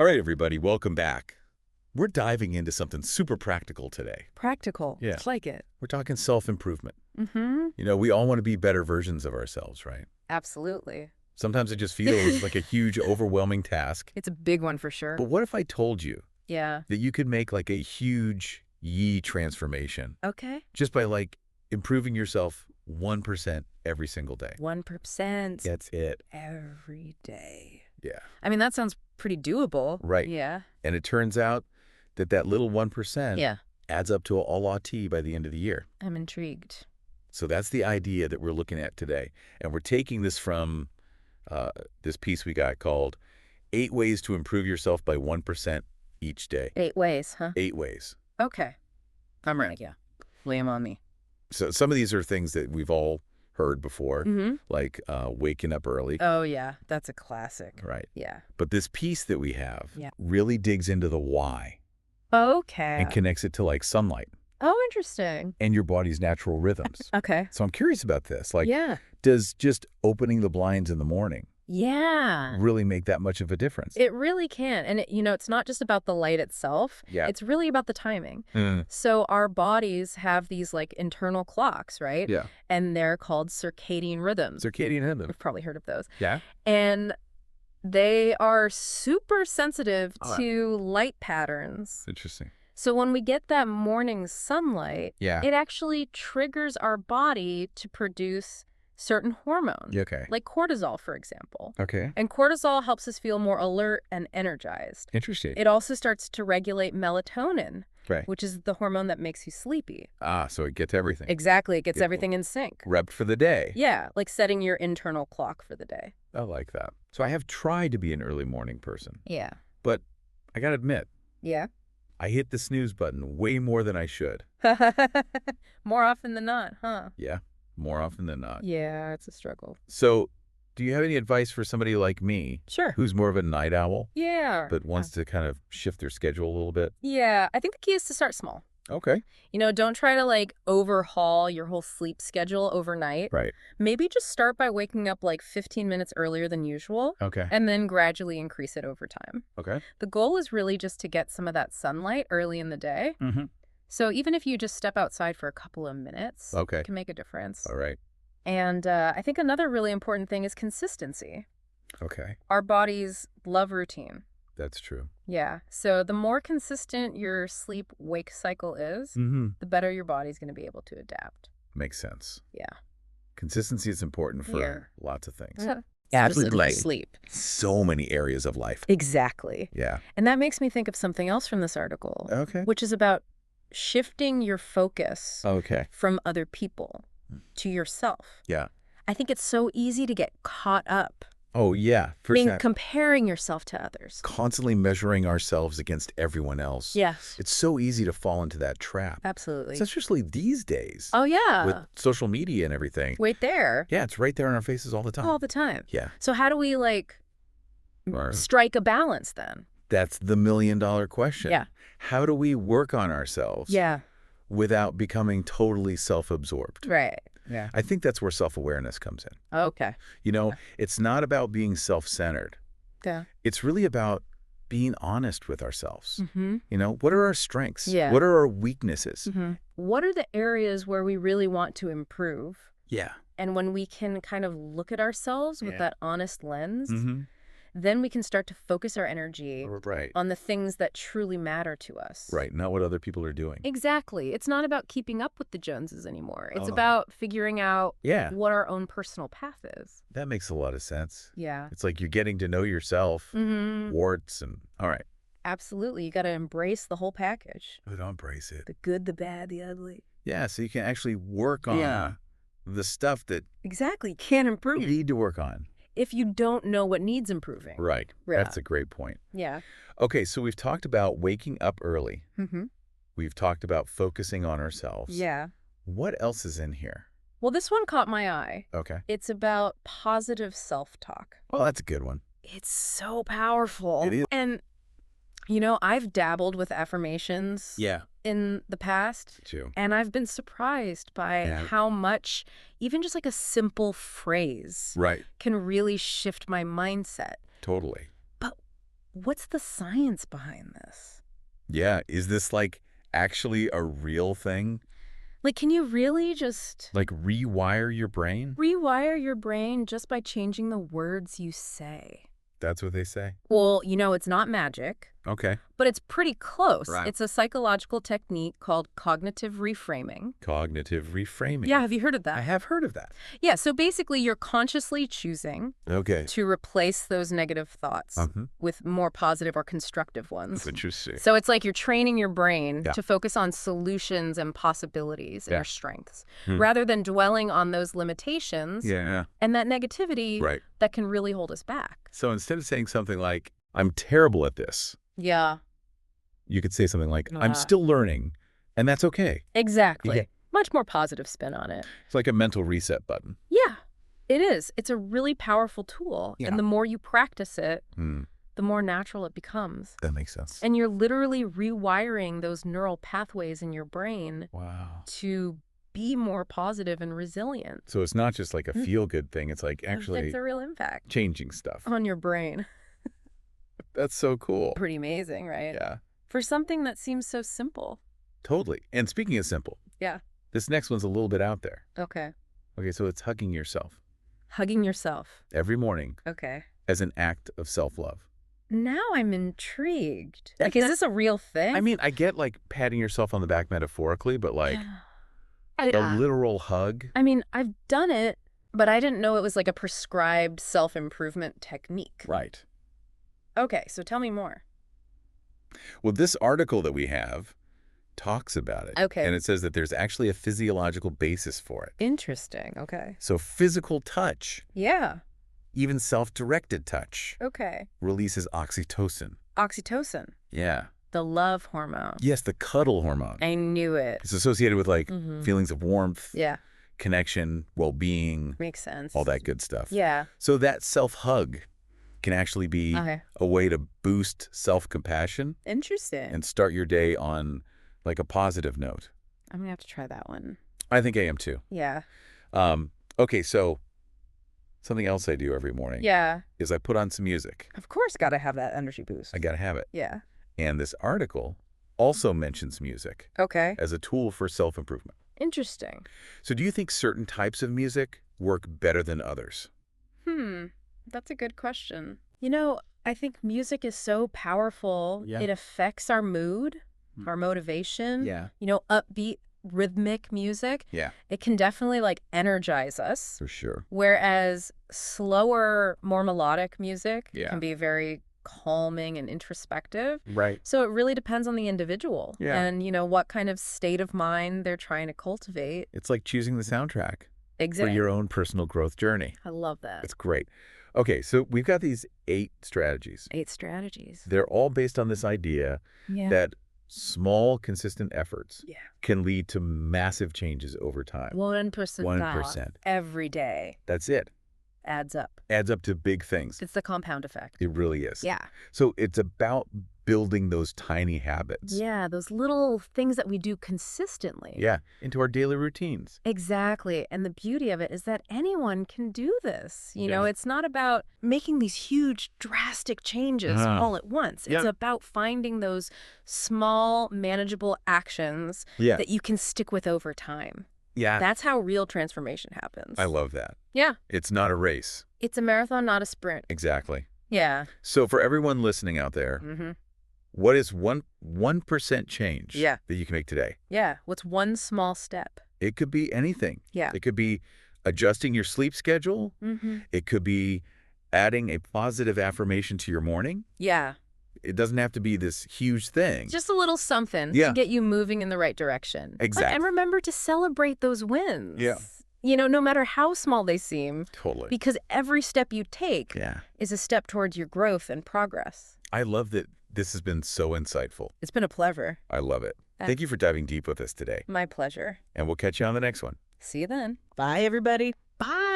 All right, everybody, welcome back. We're diving into something super practical today. Practical. Yeah. Like it. We're talking self-improvement. Mm-hmm. We all want to be better versions of ourselves, right? Absolutely. Sometimes it just feels like a huge, overwhelming task. It's a big one for sure. But what if I told you Yeah. that you could make like a huge transformation Okay. just by improving yourself 1% every single day? 1% That's it. every day. Yeah. I mean, that sounds pretty doable. Right. Yeah. And it turns out that little 1% Yeah. adds up to a lot by the end of the year. I'm intrigued. So that's the idea that we're looking at today. And we're taking this from this piece we got called 8 Ways to Improve Yourself by 1% Each Day. 8 ways, huh? 8 ways. Okay. I'm ready. Yeah. Lay 'em on me. So some of these are things that we've all heard before, Mm-hmm. like waking up early. Oh, yeah. That's a classic. Right. Yeah. But this piece that we have Yeah. really digs into the why Okay. and connects it to sunlight Oh, interesting. and your body's natural rhythms. Okay. So I'm curious about this. Yeah. Does just opening the blinds in the morning Yeah. really make that much of a difference? It really can. And, it's not just about the light itself. Yeah. It's really about the timing. Mm. So our bodies have these internal clocks, right? Yeah. And they're called circadian rhythms. Circadian rhythm. You've probably heard of those. Yeah. And they are super sensitive Oh, to light patterns. Interesting. So when we get that morning sunlight, Yeah. it actually triggers our body to produce certain hormones, Okay. like cortisol, for example. Okay. And cortisol helps us feel more alert and energized. Interesting. It also starts to regulate melatonin, Right. which is the hormone that makes you sleepy. So it gets everything. Exactly. It gets Yeah. everything in sync. Repped for the day. Yeah, like setting your internal clock for the day. I like that. So I have tried to be an early morning person, Yeah. but I got to admit, Yeah. I hit the snooze button way more than I should. More often than not, huh? Yeah. More often than not. Yeah, it's a struggle. So do you have any advice for somebody like me Sure. who's more of a night owl Yeah. but wants to kind of shift their schedule a little bit? Yeah, I think the key is to start small. Okay. Don't try to overhaul your whole sleep schedule overnight. Right. Maybe just start by waking up 15 minutes earlier than usual Okay. and then gradually increase it over time. Okay. The goal is really just to get some of that sunlight early in the day. Mm-hmm. So even if you just step outside for a couple of minutes, Okay. it can make a difference. All right. And I think another really important thing is consistency. Okay. Our bodies love routine. That's true. Yeah. So the more consistent your sleep-wake cycle is, Mm-hmm. the better your body's going to be able to adapt. Makes sense. Yeah. Consistency is important for Here. lots of things. Specifically sleep. So many areas of life. Exactly. Yeah. And that makes me think of something else from this article, Okay. which is about shifting your focus Okay. from other people to yourself. Yeah. I think it's so easy to get caught up Oh, yeah. For comparing yourself to others. constantly measuring ourselves against everyone else. Yes, It's so easy to fall into that trap. absolutely. Especially these days Oh, yeah. with social media and everything. Wait there. Yeah, it's right there in our faces all the time. All the time. Yeah. So how do we Or- strike a balance then? That's the $1,000,000 question. Yeah. How do we work on ourselves Yeah. without becoming totally self-absorbed? Right. Yeah. I think that's where self-awareness comes in. Okay. It's not about being self-centered. Yeah. It's really about being honest with ourselves. Mm-hmm. What are our strengths? Yeah. What are our weaknesses? Mm-hmm. What are the areas where we really want to improve? Yeah. And when we can kind of look at ourselves with Yeah. that honest lens, Mm-hmm. then we can start to focus our energy Right. on the things that truly matter to us. Right. Not what other people are doing. Exactly. It's not about keeping up with the Joneses anymore. It's Oh. about figuring out Yeah. what our own personal path is. That makes a lot of sense. Yeah. It's like you're getting to know yourself, Mm-hmm. warts, and all right. Absolutely. You got to embrace the whole package. But embrace it. The good, the bad, the ugly. Yeah, so you can actually work on Yeah. the stuff that Exactly. You can't you improve need to work on. if you don't know what needs improving. Right. Yeah. That's a great point. Yeah. Okay, so we've talked about waking up early. Mm-hmm. We've talked about focusing on ourselves. Yeah. What else is in here? Well, this one caught my eye. Okay. It's about positive self-talk. Well, that's a good one. It's so powerful. It is. And, I've dabbled with affirmations Yeah. in the past, Too. and I've been surprised by Yeah. how much even just a simple phrase Right. can really shift my mindset. Totally. what's the science behind this? Yeah, is this like actually a real thing? Like, can you really just Like rewire your brain? rewire your brain just by changing the words you say? That's what they say. Well, it's not magic, Okay. but it's pretty close. Right. It's a psychological technique called cognitive reframing. Cognitive reframing. Yeah, have you heard of I that? have heard of that. Yeah, so basically you're consciously choosing Okay. to replace those negative thoughts Uh-huh. with more positive or constructive ones. Interesting. So it's like you're training your brain Yeah. to focus on solutions and possibilities and Yeah. your strengths, Hmm. rather than dwelling on those limitations Yeah. and that negativity Right. that can really hold us back. So instead of saying something like, I'm terrible at this, Yeah, you could say something like, I'm Ah. still learning, and that's okay. exactly. Yeah. Much more positive spin on it. It's like a mental reset button. Yeah, it is. It's a really powerful tool. Yeah. And the more you practice it, Hmm. the more natural it becomes. That makes sense. And you're literally rewiring those neural pathways in your brain Wow. to be more positive and resilient. So it's not just like a feel-good thing. It's like actually It's a real impact changing stuff. on your brain. That's so cool. Pretty amazing, right? Yeah, For something that seems so simple. totally. And speaking of simple, Yeah. this next one's a little bit out there. Okay. Okay, so it's hugging yourself Hugging yourself. every morning Okay. as an act of self-love. Now I'm intrigued. Like, is this a real thing? I mean, I get like patting yourself on the back metaphorically, but like a Yeah. literal hug. I mean, I've done it, but I didn't know it was like a prescribed self-improvement technique. Right. Okay, so tell me more. Well, this article that we have talks about it. Okay. And it says that there's actually a physiological basis for it. Interesting. Okay. So physical touch, Yeah. even self-directed touch, Okay. releases oxytocin. Oxytocin, Yeah. the love hormone. Yes, the cuddle hormone. I knew it. It's associated with like Mhm. feelings of warmth, Yeah. connection, well-being, Makes sense. all that good stuff. Yeah. So that self-hug can actually be Okay. a way to boost self-compassion Interesting. and start your day on like a positive note. I'm gonna have to try that one. I think I am too. Yeah. Okay, so something else I do every morning Yeah. is I put on some music. Of course, gotta have that energy boost. I got to have it. Yeah. And this article also mentions music Okay. as a tool for self-improvement. Interesting. So do you think certain types of music work better than others? That's a good question. I think music is so powerful. Yeah. It affects our mood, our motivation. Yeah. Upbeat, rhythmic music. Yeah. It can definitely like energize us. For sure. Whereas slower, more melodic music Yeah. can be very calming and introspective. Right. So it really depends on the individual Yeah. and, what kind of state of mind they're trying to cultivate. It's like choosing the soundtrack for Exactly. your own personal growth journey. I love that. It's great. Okay, so we've got these 8 strategies. 8 strategies. They're all based on this idea Yeah. that small, consistent efforts Yeah. can lead to massive changes over time. 1%. 1%. Every day That's it. adds up. Adds up to big things. It's the compound effect. It really is. Yeah. So it's about building those tiny habits. Yeah, those little things that we do consistently. Yeah, into our daily routines. Exactly. And the beauty of it is that anyone can do this. Yeah. It's not about making these huge, drastic changes all at once. It's Yep. about finding those small, manageable actions Yeah. that you can stick with over time. Yeah. That's how real transformation happens. I love that. Yeah. It's not a race. It's a marathon, not a sprint. Exactly. Yeah. So for everyone listening out there, Mm-hmm. what is 1% change Yeah. that you can make today? Yeah. What's one small step? It could be anything. Yeah. It could be adjusting your sleep schedule. Mm-hmm. It could be adding a positive affirmation to your morning. Yeah. It doesn't have to be this huge thing. Just a little something Yeah. to get you moving in the right direction. Exactly. And remember to celebrate those wins. Yeah. No matter how small they seem, Totally. because every step you take Yeah. is a step towards your growth and progress. I love that this has been so insightful. It's been a pleasure. I love it. Thank you for diving deep with us today. My pleasure. And we'll catch you on the next one. See you then. Bye, everybody. Bye.